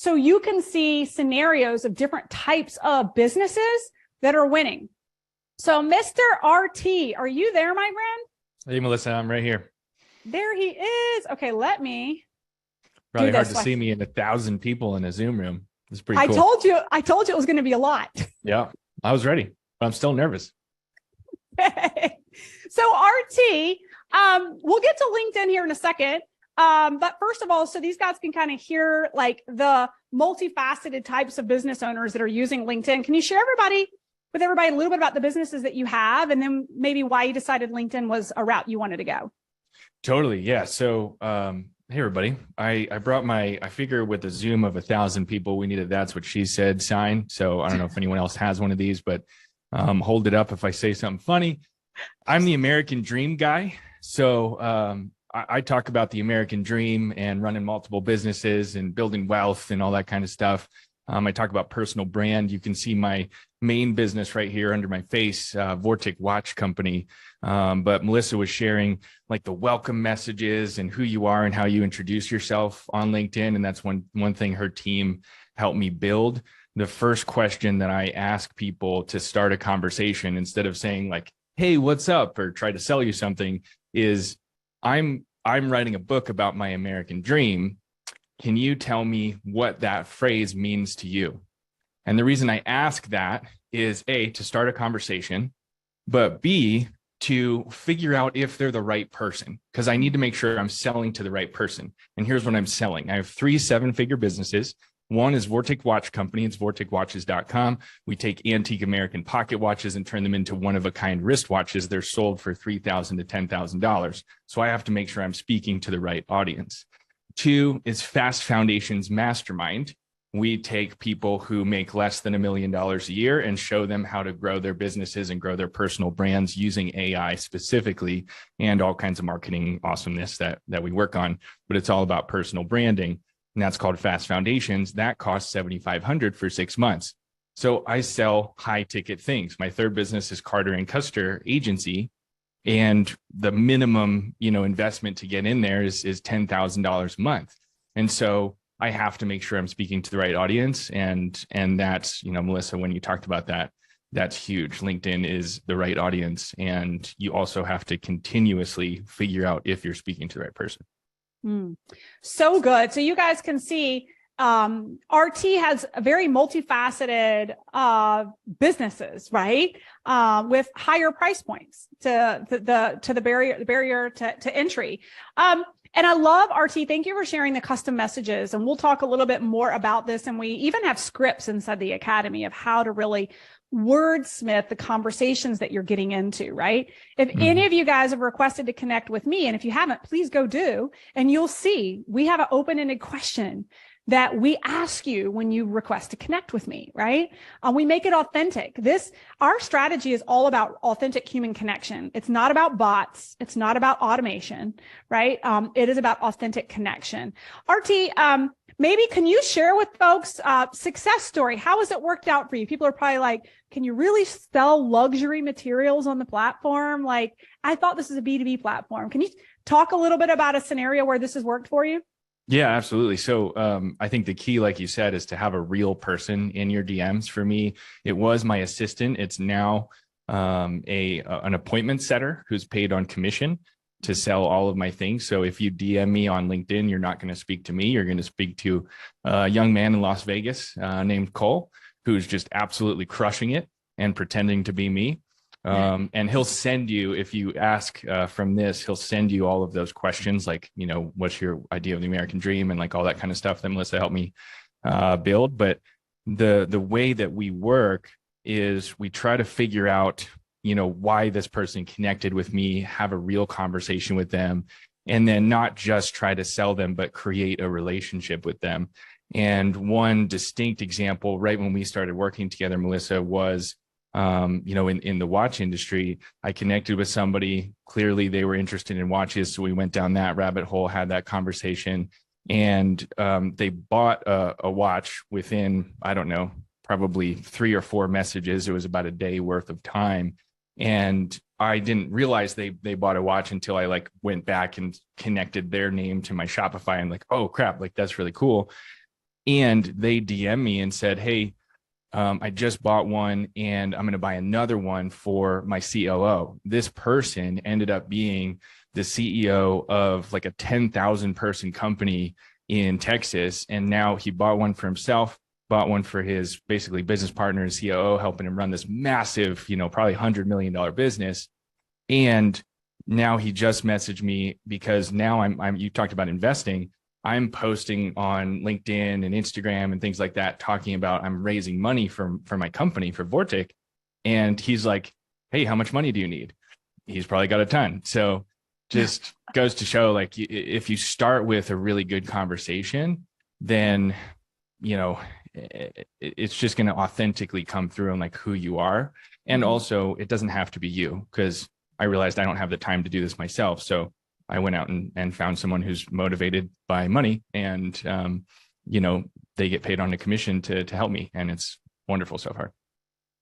so you can see scenarios of different types of businesses that are winning. So Mr. RT, are you there, my friend? Hey, Melissa, I'm right here. There he is. Okay, let me Probably do hard this to one. See me in 1,000 people in a Zoom room. It's pretty I cool. told you it was going to be a lot. Yeah, I was ready, but I'm still nervous. So RT, we'll get to LinkedIn here in a second. But first of all, so these guys can kind of hear like the multifaceted types of business owners that are using LinkedIn. Can you share with everybody a little bit about the businesses that you have, and then maybe why you decided LinkedIn was a route you wanted to go? Totally. Yeah. So, hey, everybody, I brought I figure with a Zoom of 1,000 people, we needed That's What She Said sign. So I don't know if anyone else has one of these, but hold it up if I say something funny. I'm the American dream guy. So I talk about the American dream and running multiple businesses and building wealth and all that kind of stuff. I talk about personal brand. You can see my main business right here under my face, Vortic Watch Company. But Melissa was sharing like the welcome messages and who you are and how you introduce yourself on LinkedIn. And that's one thing her team helped me build. The first question that I ask people to start a conversation, instead of saying like, hey, what's up, or try to sell you something, is I'm writing a book about my American dream. Can you tell me what that phrase means to you? And the reason I ask that is A, to start a conversation, but B, to figure out if they're the right person, because I need to make sure I'm selling to the right person. And here's what I'm selling. I have 3 7-figure businesses. One is Vortic Watch Company. It's vorticwatches.com. We take antique American pocket watches and turn them into one-of-a-kind wristwatches. They're sold for $3,000 to $10,000. So I have to make sure I'm speaking to the right audience. 2 is Fast Foundations Mastermind. We take people who make less than $1 million a year and show them how to grow their businesses and grow their personal brands using AI specifically, and all kinds of marketing awesomeness that we work on. But it's all about personal branding. And that's called Fast Foundations. That costs $7,500 for 6 months. So I sell high ticket things. My third business is Carter and Custer Agency. And the minimum, investment to get in there is $10,000 a month. And so I have to make sure I'm speaking to the right audience. And that's, Melissa, when you talked about that, that's huge. LinkedIn is the right audience. And you also have to continuously figure out if you're speaking to the right person. So good. So you guys can see RT has a very multifaceted businesses, right? With higher price points to the barrier to entry. And I love RT. Thank you for sharing the custom messages. And we'll talk a little bit more about this. And we even have scripts inside the Academy of how to really wordsmith the conversations that you're getting into, right? If any of you guys have requested to connect with me, and if you haven't, please go do, and you'll see we have an open-ended question that we ask you when you request to connect with me, right? We make it authentic. Our strategy is all about authentic human connection. It's not about bots. It's not about automation, right? It is about authentic connection. RT, maybe can you share with folks success story? How has it worked out for you? People are probably like, can you really sell luxury materials on the platform? Like, I thought this is a B2B platform. Can you talk a little bit about a scenario where this has worked for you? Yeah, absolutely. So I think the key, like you said, is to have a real person in your DMs. For me, it was my assistant. It's now an appointment setter who's paid on commission to sell all of my things. So if you DM me on LinkedIn, you're not going to speak to me. You're going to speak to a young man in Las Vegas named Cole, who's just absolutely crushing it and pretending to be me. And he'll send you, if you ask from this, he'll send you all of those questions, like, what's your idea of the American dream, and like all that kind of stuff that Melissa helped me build. But the way that we work is we try to figure out, why this person connected with me, have a real conversation with them, and then not just try to sell them, but create a relationship with them. And one distinct example, right when we started working together, Melissa, was in the watch industry. I connected with somebody. Clearly they were interested in watches. So we went down that rabbit hole, had that conversation, and they bought a watch within, I don't know, probably 3 or 4 messages. It was about a day worth of time. And I didn't realize they bought a watch until I went back and connected their name to my Shopify and oh crap, that's really cool. And they DM me and said, hey, I just bought one and I'm going to buy another one for my COO. This person ended up being the CEO of like a 10,000 person company in Texas. And now he bought one for himself, bought one for his basically business partner and COO, helping him run this massive, probably $100 million business. And now he just messaged me because now I'm you talked about investing. I'm posting on LinkedIn and Instagram and things like that, talking about I'm raising money for my company, for Vortic. And he's like, hey, how much money do you need? He's probably got a ton. So just goes to show, like, if you start with a really good conversation, then, it's just going to authentically come through and like who you are. And also it doesn't have to be you, because I realized I don't have the time to do this myself. So I went out and found someone who's motivated by money, and, they get paid on a commission to help me. And it's wonderful so far.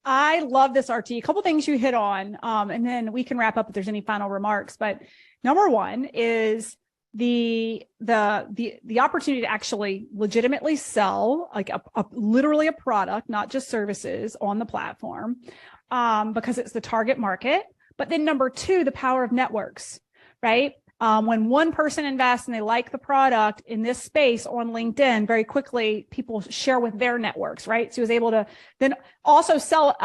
I love this, RT. A couple things you hit on, and then we can wrap up if there's any final remarks. But number one is the opportunity to actually legitimately sell like literally a product, not just services, on the platform, because it's the target market. But then number two, the power of networks, right? When one person invests and they like the product in this space on LinkedIn, very quickly people share with their networks, right? So he was able to then also sell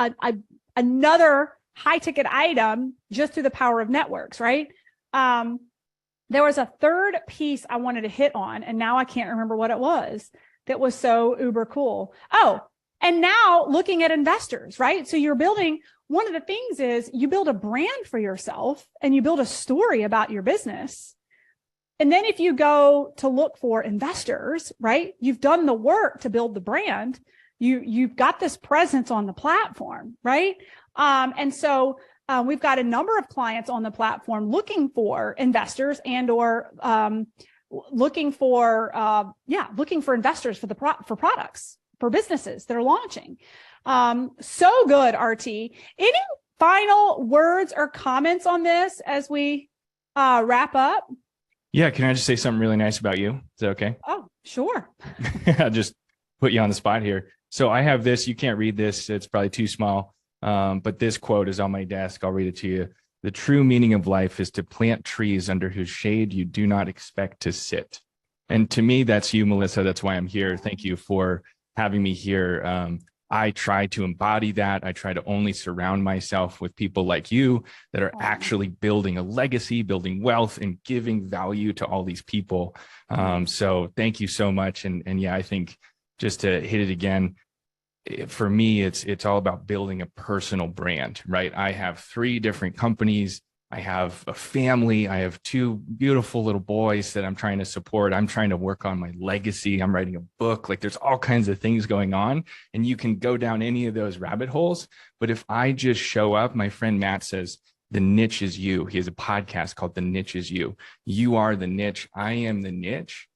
another high ticket item just through the power of networks, right? There was a third piece I wanted to hit on, and now I can't remember what it was that was so uber cool. Oh, and now looking at investors, right? So you're building, one of the things is you build a brand for yourself and you build a story about your business. And then if you go to look for investors, right, you've done the work to build the brand. You've got this presence on the platform, right? And so we've got a number of clients on the platform looking for investors and or looking for investors for products, for businesses that are launching. So good, RT. Any final words or comments on this as we wrap up? Yeah, can I just say something really nice about you? Is that okay? Oh, sure. I'll just put you on the spot here. So I have this. You can't read this. It's probably too small. But this quote is on my desk. I'll read it to you. The true meaning of life is to plant trees under whose shade you do not expect to sit. And to me, that's you, Melissa. That's why I'm here. Thank you for having me here. I try to embody that. I try to only surround myself with people like you that are actually building a legacy, building wealth, and giving value to all these people. So thank you so much. And yeah, I think just to hit it again, for me, it's all about building a personal brand, right? I have 3 different companies. I have a family. I have 2 beautiful little boys that I'm trying to support. I'm trying to work on my legacy. I'm writing a book. Like, there's all kinds of things going on, and you can go down any of those rabbit holes. But if I just show up, my friend Matt says, the niche is you. He has a podcast called The Niche is You. You are the niche. I am the niche.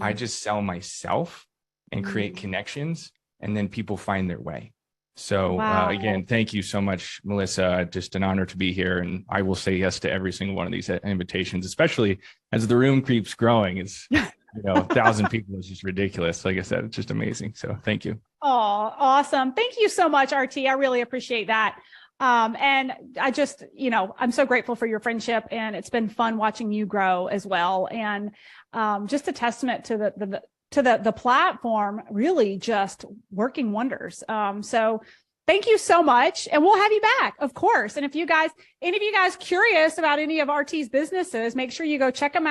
I just sell myself and create connections, and then people find their way. So again, thank you so much, Melissa. Just an honor to be here. And I will say yes to every single one of these invitations, especially as the room keeps growing. It's, 1,000 people is just ridiculous. Like I said, it's just amazing. So thank you. Oh, awesome. Thank you so much, RT. I really appreciate that. And I just, I'm so grateful for your friendship, and it's been fun watching you grow as well. And just a testament to the platform really just working wonders. So thank you so much. And we'll have you back, of course. And if any of you guys curious about any of RT's businesses, make sure you go check them out.